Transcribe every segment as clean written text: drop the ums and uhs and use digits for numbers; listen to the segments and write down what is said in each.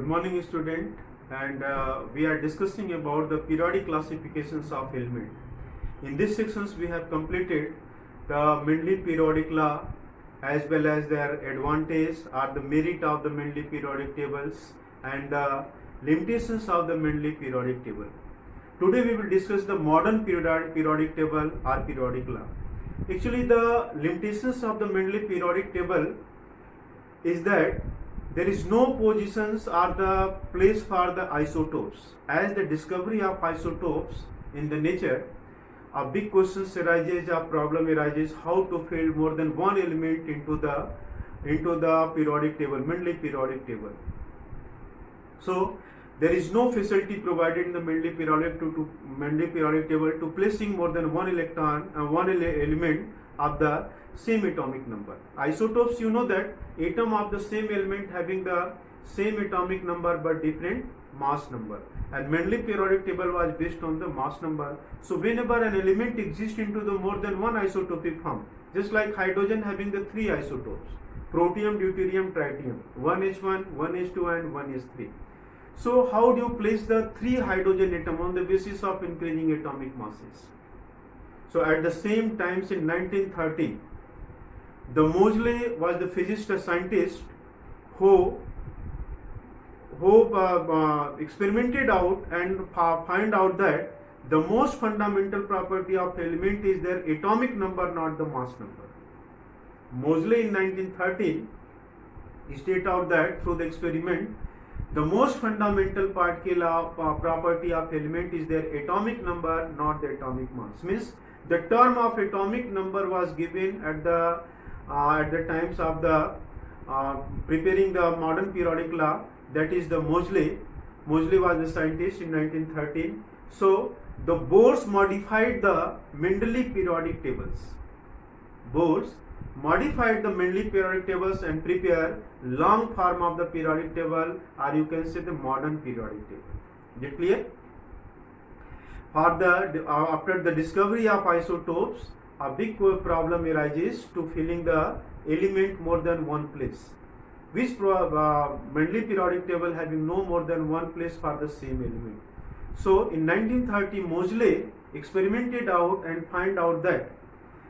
morning, student, and we are discussing about the periodic classifications of element. In this sections, we have completed the Mendeleev periodic law as well as their advantage or the merit of the Mendeleev periodic tables and the limitations of the Mendeleev periodic table. Today, we will discuss the modern periodic table or periodic law. Actually, the limitations of the Mendeleev periodic table is that there is no positions or the place for the isotopes. As the discovery of isotopes in the nature, a big question arises, a problem arises how to fill more than one element into the periodic table, Mendeleev periodic table. So there is no facility provided in the Mendeleev periodic table to placing more than one electron and one element of the same atomic number. Isotopes, you know that atom of the same element having the same atomic number but different mass number, and Mendeleev periodic table was based on the mass number. So whenever an element exists into the more than one isotopic form, just like hydrogen having the three isotopes, protium, deuterium, tritium, 1s1, 1s2 and 1s3. So how do you place the three hydrogen atom on the basis of increasing atomic masses? So at the same times in 1930, the Moseley was the physicist, a scientist who experimented out and find out that the most fundamental property of element is their atomic number, not the mass number. Moseley in 1913 stated out that through the experiment, the most fundamental particle property of element is their atomic number, not the atomic mass. Means the term of atomic number was given at the times of the preparing the modern periodic law, that is the Moseley. Moseley was the scientist in 1913. So the Bohr modified the Mendeleev periodic tables. Bohr modified the Mendeleev periodic tables and prepare long form of the periodic table, or you can say the modern periodic table. Is it clear? For the after the discovery of isotopes, a big problem arises to filling the element more than one place. Which Mendeleev periodic table having no more than one place for the same element. So in 1930, Moseley experimented out and find out that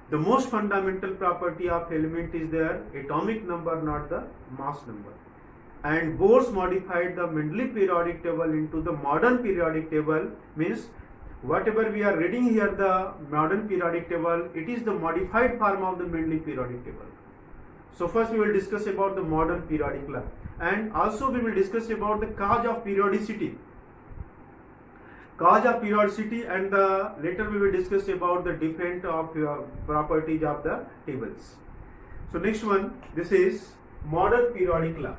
the most fundamental property of element is their atomic number, not the mass number. And Bohr modified the Mendeleev periodic table into the modern periodic table. Means whatever we are reading here, the modern periodic table, it is the modified form of the Mendeleev periodic table. So first we will discuss about the modern periodic law, and also we will discuss about the cause of periodicity. And later we will discuss about the different properties of the tables. So next one, this is modern periodic law.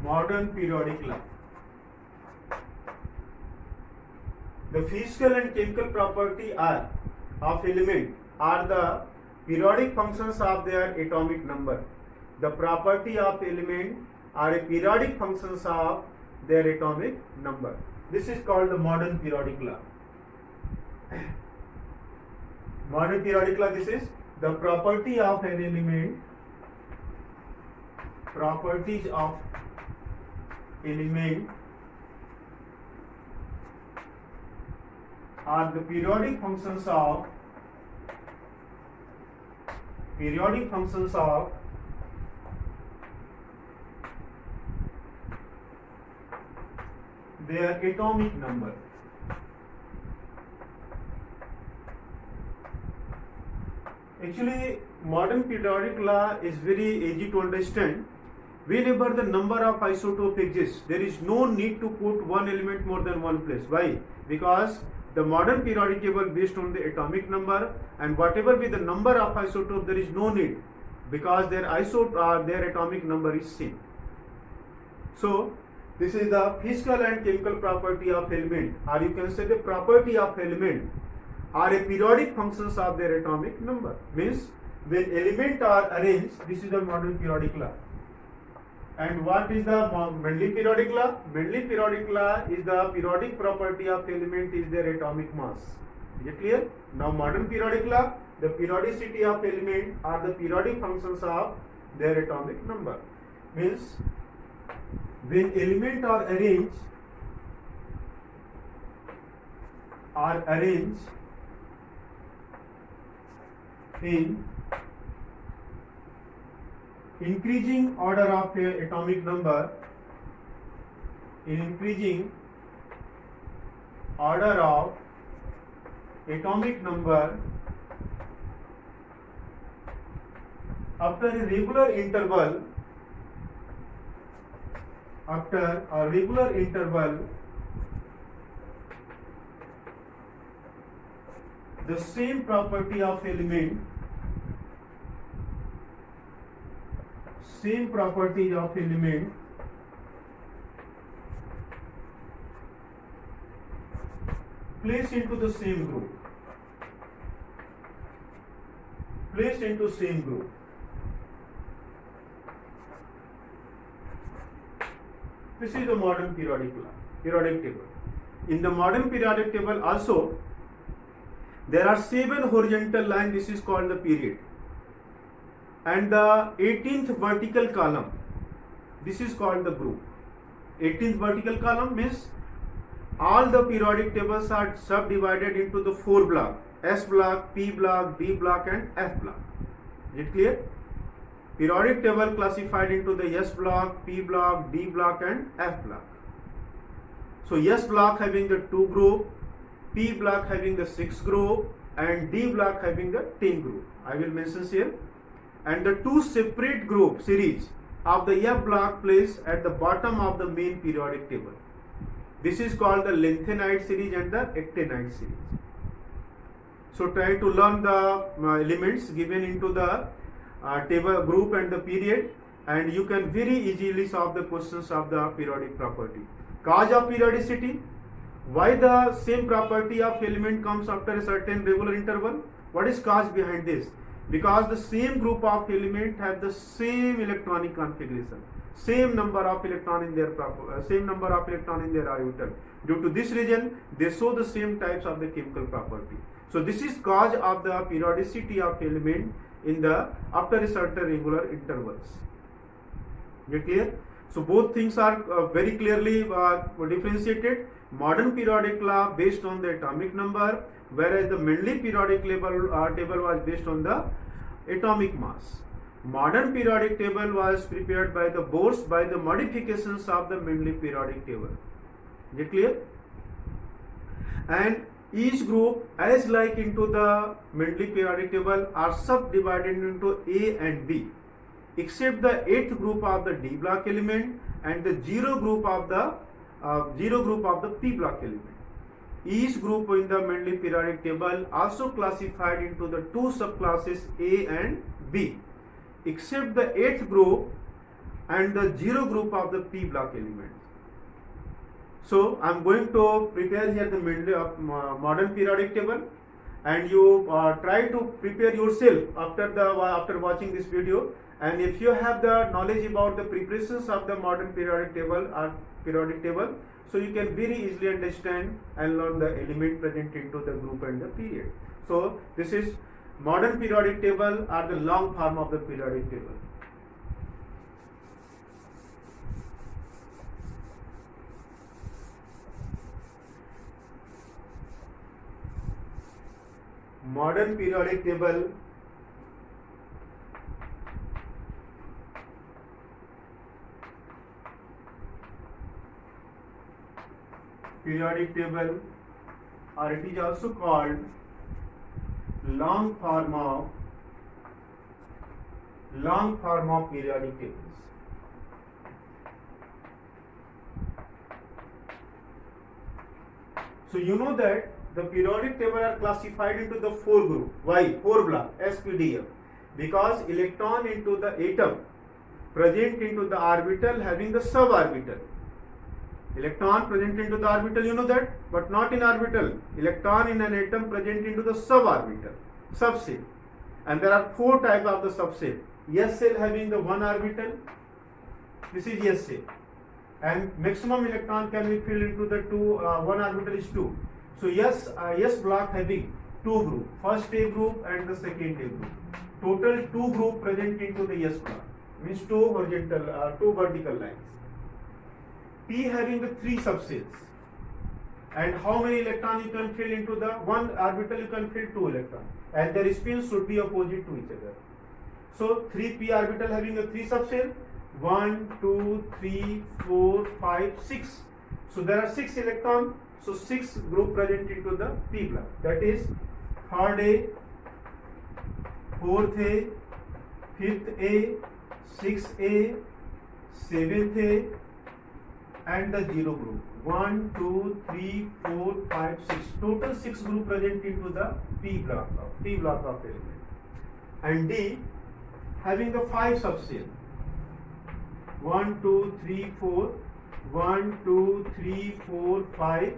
Modern periodic law. The physical and chemical property of element are the periodic functions of their atomic number. The property of element are a periodic functions of their atomic number. This is called the modern periodic law. Modern periodic law, this is the property of an element, properties of element are the periodic functions of their atomic number. Actually, modern periodic law is very easy to understand. Whenever the number of isotopes exists, there is no need to put one element more than one place. Why? Because the modern periodic table based on the atomic number, and whatever be the number of isotopes, there is no need, because their atomic number is same. So this is the physical and chemical property of element, or you can say the property of element are a periodic functions of their atomic number. Means when elements are arranged, this is the modern periodic law. And what is the Mendeleev periodic law? Mendeleev periodic law is the periodic property of element is their atomic mass. Is it clear? Now modern periodic law, the periodicity of element are the periodic functions of their atomic number. Means when element are arranged in increasing order of atomic number, in increasing order of atomic number after a regular interval, the same property of element, placed into the same group. This is the modern periodic table. In the modern periodic table also, there are 7 horizontal lines. This is called the period. And the 18th vertical column, this is called the group. 18th vertical column means all the periodic tables are subdivided into the 4 blocks: S block, P block, D block and F block. Is it clear? Periodic table classified into the S block, P block, D block and F block. So S block having the 2 group, P block having the 6 group and D block having the 10 group. I will mention here. And the 2 separate group series of the F block placed at the bottom of the main periodic table. This is called the lengthenite series and the actinide series. So try to learn the elements given into the table group and the period, and you can very easily solve the questions of the periodic property. Cause of periodicity: why the same property of element comes after a certain regular interval? What is cause behind this? Because the same group of element have the same electronic configuration, same number of electron in their orbital. Due to this reason, they show the same types of the chemical property. So this is cause of the periodicity of element in the after a certain regular intervals. Get clear? So both things are very clearly differentiated. Modern periodic law based on the atomic number, whereas the Mendeleev periodic table was based on the atomic mass. Modern periodic table was prepared by the Bose by the modifications of the Mendeleev periodic table. Is it clear? And each group, as like into the Mendeleev periodic table, are subdivided into A and B, except the 8th group of the D block element and the 0 group of the P block element. Each group in the Mendeleev periodic table also classified into the 2 subclasses A and B, except the 8th group and the 0 group of the P block element. So I am going to prepare here the modern periodic table, and you try to prepare yourself after watching this video. And if you have the knowledge about the preparations of the modern periodic table, so you can very easily understand and learn the element present into the group and the period. So this is modern periodic table or the long form of the periodic table. Modern periodic table or it is also called long form of periodic tables. So you know that the periodic table are classified into the 4 group. Why? 4 block, SPDF. Because electron into the atom present into the orbital having the suborbital. Electron present into the orbital, you know that, but not in orbital. Electron in an atom present into the suborbital, subshell. And there are 4 types of the subshell. S shell having the 1 orbital. This is S shell. And maximum electron can be filled into the 1 orbital is 2. So S block having two group, first A group and the second A group. Total two group present into the S block, means two vertical lines. P having the three subcells, and how many electrons you can fill into the one orbital? You can fill two electrons, and their spins should be opposite to each other. So 3p orbital having a three subcell, 1, 2, 3, 4, 5, 6. So there are 6 electrons. So 6 group present into the p block. That is third A, fourth A, fifth A, sixth A, seventh A, and the zero group. 1, 2, 3, 4, 5, 6. Total 6 group present into the p block of element. And D having the 5 subcell. 1, 2, 3, 4. 1, 2, 3, 4, 5,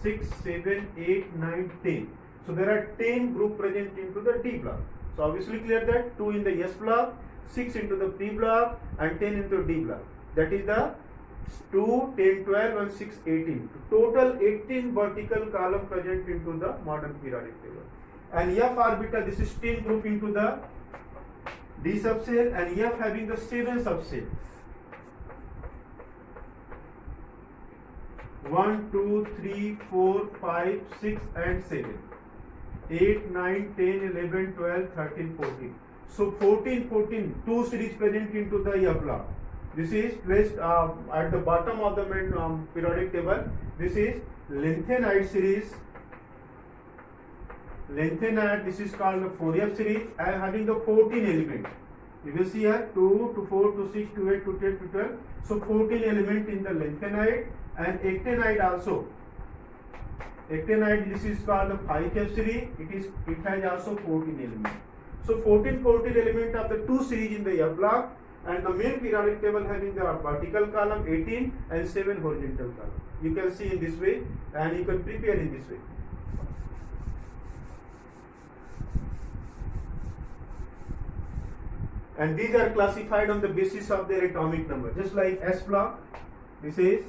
6, 7, 8, 9, 10. So there are 10 group present into the D block. So obviously clear that 2 in the S block, 6 into the P block, and 10 into D block. That is the 2, 10, 12, and 6, 18. Total 18 vertical column present into the modern periodic table. And F orbital, this is 10 group into the D subcell, and F having the 7 subcell. 1, 2, 3, 4, 5, 6, and 7. 8, 9, 10, 11, 12, 13, 14. So 14, 2 series present into the F block. This is placed at the bottom of the main periodic table. This is lanthanide series. Lanthanide, this is called the 4F series, and having the 14 elements. You will see here 2 to 4 to 6 to 8 to 10 to 12. So 14 elements in the lanthanide, and actinide also. Actinide, this is called the 5F series. It has also 14 elements. So 14 elements of the 2 series in the F block, and the main periodic table having the vertical column 18 and 7 horizontal column. You can see in this way, and you can prepare in this way. And these are classified on the basis of their atomic number, just like S block. This is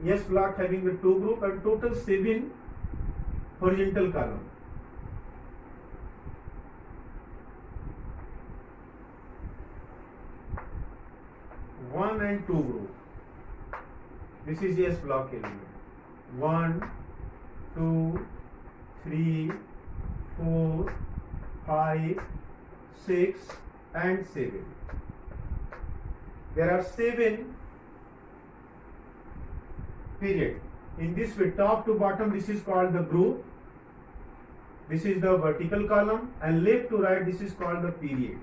S block having the 2 group and total 7 horizontal column. One and 2 group. This is S block element. 1, 2, 3, 4, 5, 6, and 7. There are 7 period. In this way, top to bottom, this is called the group. This is the vertical column, and left to right, this is called the period.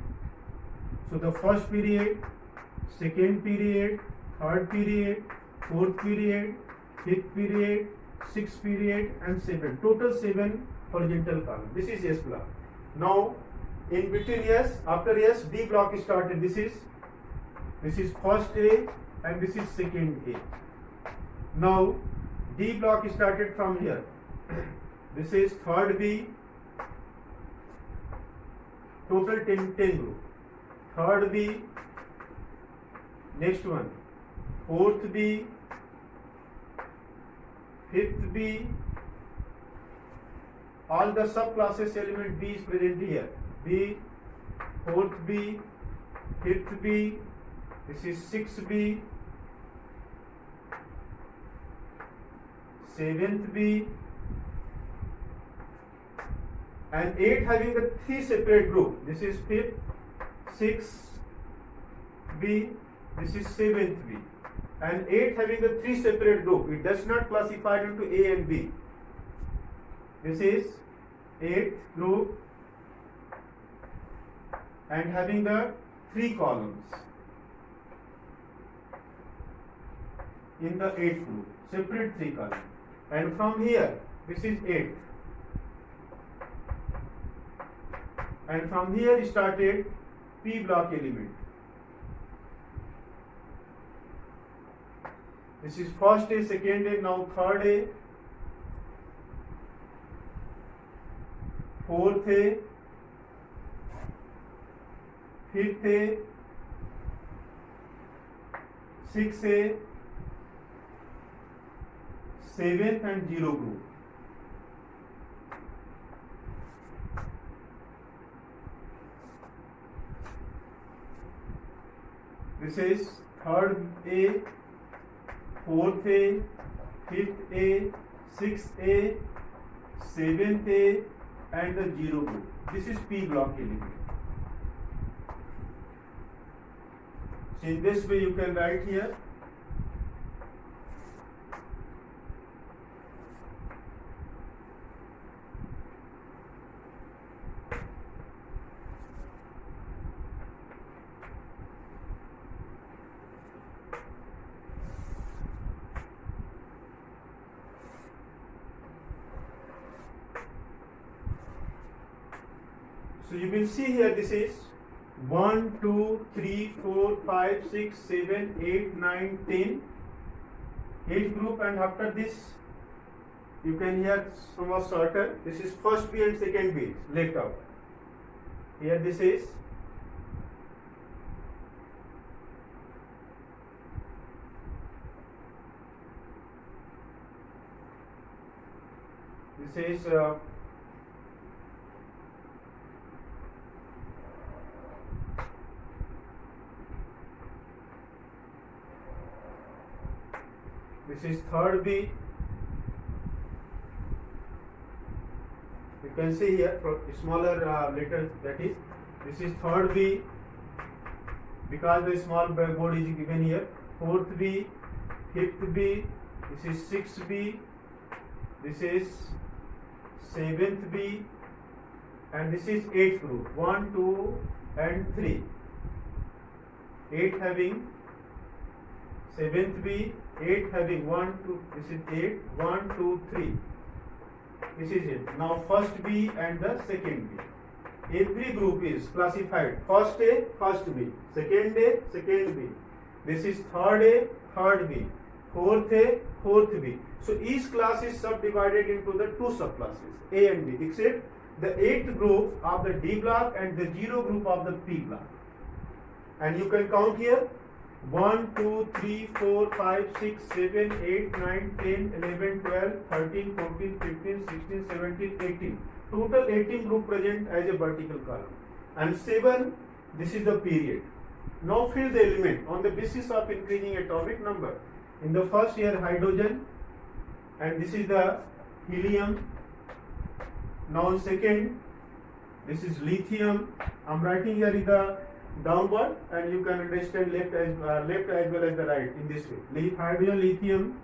So the first period, second period, third period, fourth period, fifth period, sixth period, and 7. Total 7 horizontal column. This is S block. Now, in between S, after S, D block is started. This is first A, and this is second A. Now, D block is started from here. This is third B, total 10 group. Third B, next one, fourth B, fifth B, all the subclasses element B is present here. B, fourth B, fifth B, this is sixth B, seventh B, and 8 having the 3 separate group. This is fifth, sixth B, this is seventh B, and 8 having the 3 separate group. It does not classify into A and B. This is 8th group and having the 3 columns in the 8th group, separate 3 columns. And from here, this is 8th. And from here started P block element. This is first A, second A, now third A, fourth A, fifth A, 6A, 7th and 0 group. This is 3rd A, 4th A, 5th A, 6th A, 7th A and the 0 group. This is P block element. So in this way you can write here so you will see here this is 1, 2, 3, 4, 5, 6, 7, 8, 9, 10 8 group, and after this you can hear somewhat shorter. This is first B and second B left out. Here this is this is third B. You can see here smaller letters, that is this is third B because the small board is given here. Fourth B, fifth B, this is sixth B, this is seventh B, and this is eighth group. 1, 2 and 3. 8 having seventh B, 8 having 1, 2, this is 8, 1, 2, 3. This is it. Now first B and the second B. Every group is classified first A, first B, second A, second B. This is third A, third B, fourth A, fourth B. So each class is subdivided into the two subclasses A and B, except the 8th group of the D block and the 0 group of the P block. And you can count here 1, 2, 3, 4, 5, 6, 7, 8, 9, 10, 11, 12, 13, 14, 15, 16, 17, 18. Total 18 group present as a vertical column. And 7, this is the period. Now fill the element on the basis of increasing atomic number. In the first here hydrogen, and this is the helium. Now in second, this is lithium. I am writing here in the downward, and you can understand left as well as the right in this way. Hydrogen, lithium,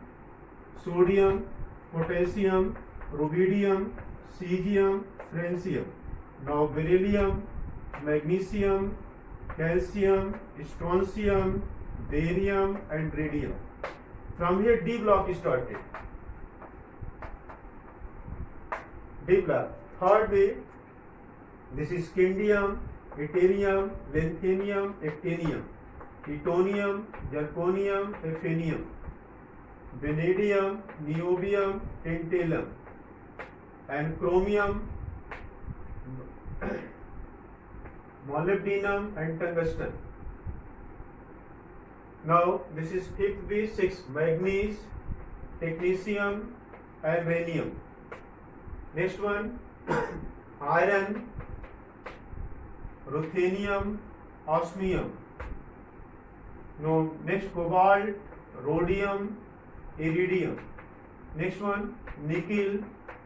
sodium, potassium, rubidium, cesium, francium. Now beryllium, magnesium, calcium, strontium, barium and radium. From here D block is started. D block. Third way, this is scandium, ytterium, lanthanum, actinium, plutonium, zirconium, hafnium, vanadium, niobium, tantalum, and chromium, molybdenum and tungsten. Now this is 5th B6, manganese, technetium and rhenium. Next one, iron, ruthenium, osmium. Now next, cobalt, rhodium, iridium. Next one, nickel,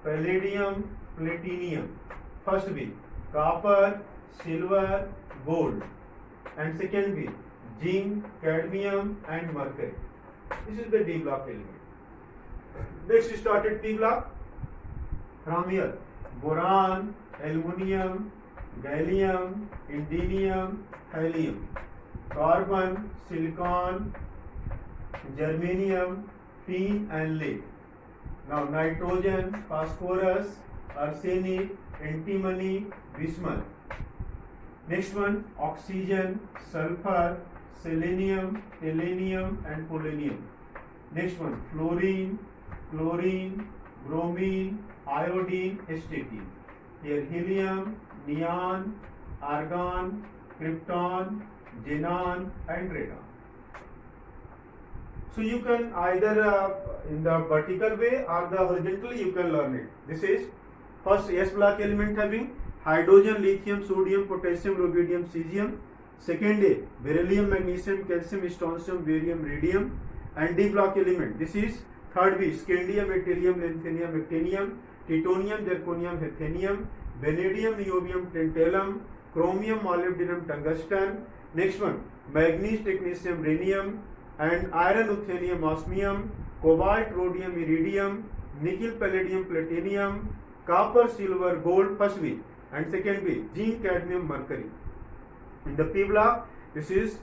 palladium, platinum. First B, copper, silver, gold. And second B, zinc, cadmium and mercury. This is the D block element. Next we started P block. From here, boron, aluminium, gallium, indium, helium, carbon, silicon, germanium, tin and lead. Now nitrogen, phosphorus, arsenic, antimony, bismuth. Next one, oxygen, sulfur, selenium, tellurium and polonium. Next one, fluorine, chlorine, bromine, iodine, statium. Here helium, neon, argon, krypton, xenon and radon. So you can either in the vertical way or the horizontally you can learn it. This is first S block element having hydrogen, lithium, sodium, potassium, rubidium, cesium. Second A, beryllium, magnesium, calcium, strontium, barium, radium. And D block element. This is third B, scandium, yttrium, lanthanum, actinium, titanium, zirconium, hafnium, vanadium, niobium, tantalum, chromium, molybdenum, tungsten. Next one, manganese, technetium, rhenium, and iron, ruthenium, osmium, cobalt, rhodium, iridium, nickel, palladium, platinum, copper, silver, gold, first B, and second B, zinc, cadmium, mercury. In the P block, this is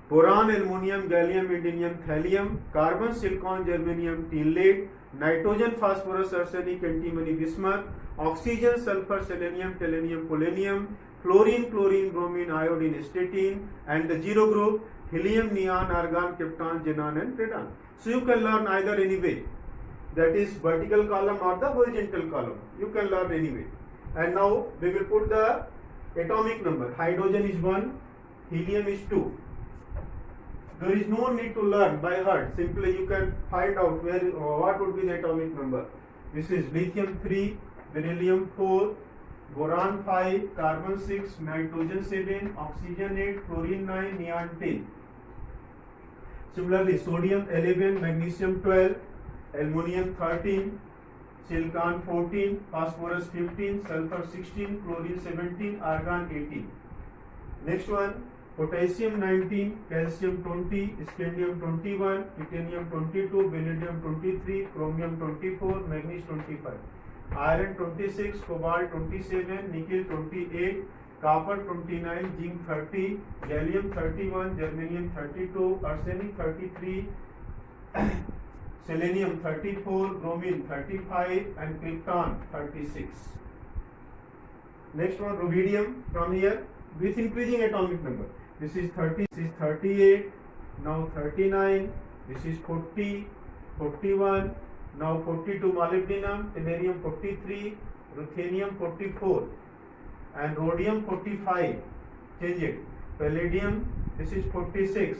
boron, aluminum, gallium, indium, thallium, carbon, silicon, germanium, tin, lead, nitrogen, phosphorus, arsenic, antimony, bismuth, oxygen, sulfur, selenium, tellurium, polonium, fluorine, chlorine, bromine, iodine, statin, and the zero group, helium, neon, argon, krypton, xenon, and radon. So you can learn either any way, that is vertical column or the horizontal column. You can learn any way. And now we will put the atomic number. Hydrogen is 1, helium is 2. There is no need to learn by heart. Simply you can find out where what would be the atomic number. This is lithium 3, beryllium 4, boron 5, carbon 6, nitrogen 7, oxygen 8, fluorine 9, neon 10. Similarly, sodium 11, magnesium 12, aluminum 13, silicon 14, phosphorus 15, sulfur 16, chlorine 17, argon 18. Next one, potassium 19, calcium 20, scandium 21, titanium 22, vanadium 23, chromium 24, manganese 25, iron 26, cobalt 27, nickel 28, copper 29, zinc 30, gallium 31, germanium 32, arsenic 33, selenium 34, bromine 35, and krypton 36. Next one, rubidium from here with increasing atomic number. This is 30, this is 38, now 39, this is 40, 41, now 42 molybdenum, tellurium 43, ruthenium 44, and rhodium 45, change it, palladium, this is 46,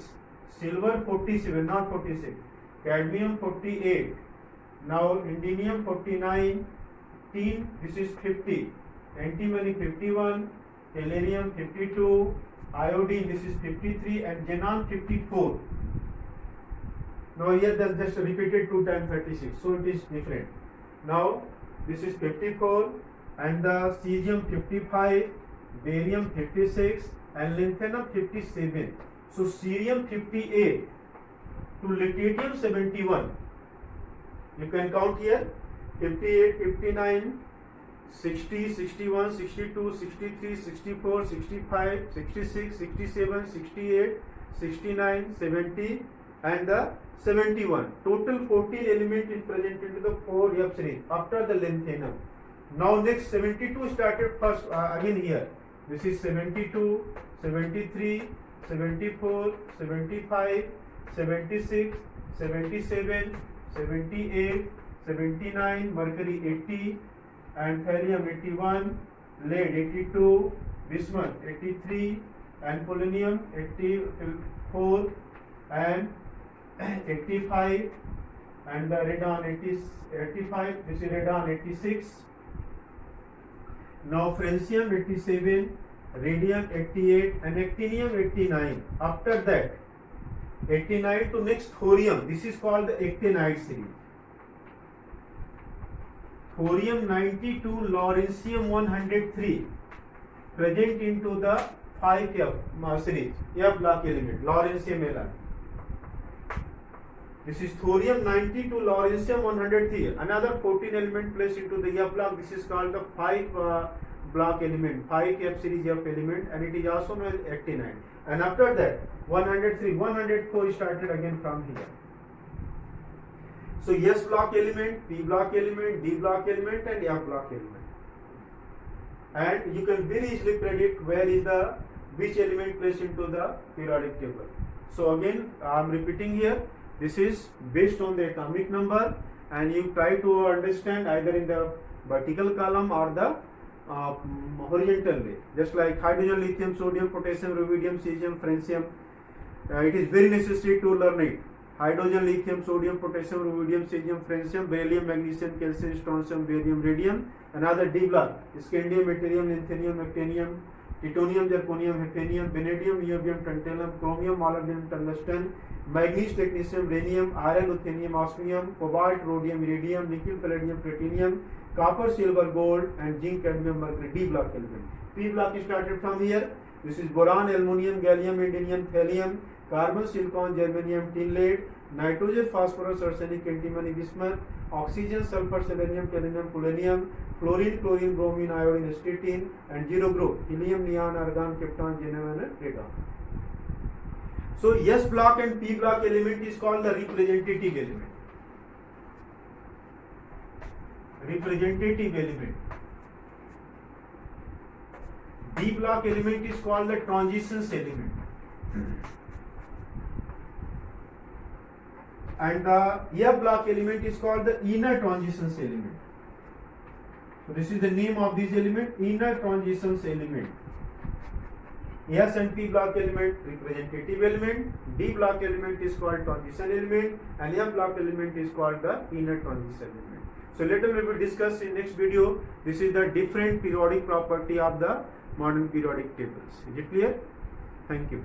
silver 47, not 46, cadmium 48, now indium 49, tin, this is 50, antimony 51, tellurium 52, iodine, this is 53, and xenon 54. Now here that's just repeated 2 times 36, so it is different. Now this is 54, and the cesium 55, barium 56, and lanthanum 57. So cerium 58 to lutetium 71. You can count here 58, 59, 60, 61, 62, 63, 64, 65, 66, 67, 68, 69, 70, and the 71. Total 14 elements is present into the 4F series after the lanthanum. Now next 72 started first again here. This is 72, 73, 74, 75, 76, 77, 78, 79, mercury 80, and thallium 81, lead 82, bismuth 83, and polonium 84, and 85, and the radon 85, this is radon 86. Now francium 87, radium 88, and actinium 89. After that 89 to next thorium. This is called the actinide series. Thorium 92, lawrencium 103 present into the 5F series, F block element, lawrencium Li. This is thorium 92, lawrencium 103. Another 14 element placed into the F block. This is called the 5 block element, 5F series F element, and it is also known as actinide. And after that 103, 104 started again from here. So S block element, P block element, D block element, and F block element. And you can very easily predict where is the which element placed into the periodic table. So again I am repeating here, this is based on the atomic number, and you try to understand either in the vertical column or the horizontal way. Just like hydrogen, lithium, sodium, potassium, rubidium, cesium, francium, it is very necessary to learn it. hydrogen, lithium, sodium, potassium, rubidium, cesium, francium, beryllium, magnesium, calcium, strontium, barium, radium. Another D block: scandium, yttrium, lanthanum, actinium, titanium, zirconium, hafnium, vanadium, niobium, tantalum, chromium, molybdenum, tungsten, manganese, technetium, rhenium, iron, ruthenium, osmium, cobalt, rhodium, iridium, nickel, palladium, platinum, copper, silver, gold, and zinc, cadmium, mercury. D block element. P block is started from here. This is boron, aluminum, gallium, indium, thallium, carbon, silicon, germanium, tin, lead, nitrogen, phosphorus, arsenic, antimony, bismuth, oxygen, sulfur, selenium, tellurium, polonium, fluorine, chlorine, bromine, iodine, statin, and zero group: helium, neon, argon, krypton, xenon, and radon. So S block and P block element is called the representative element. Representative element. D block element is called the transitions element. And the F block element is called the inner transitions element. So this is the name of this element, inner transitions element. S and P block element, representative element. D block element is called transition element, and F block element is called the inner transition element. So later we will discuss in next video. This is the different periodic property of the modern periodic tables. Is it clear? Thank you.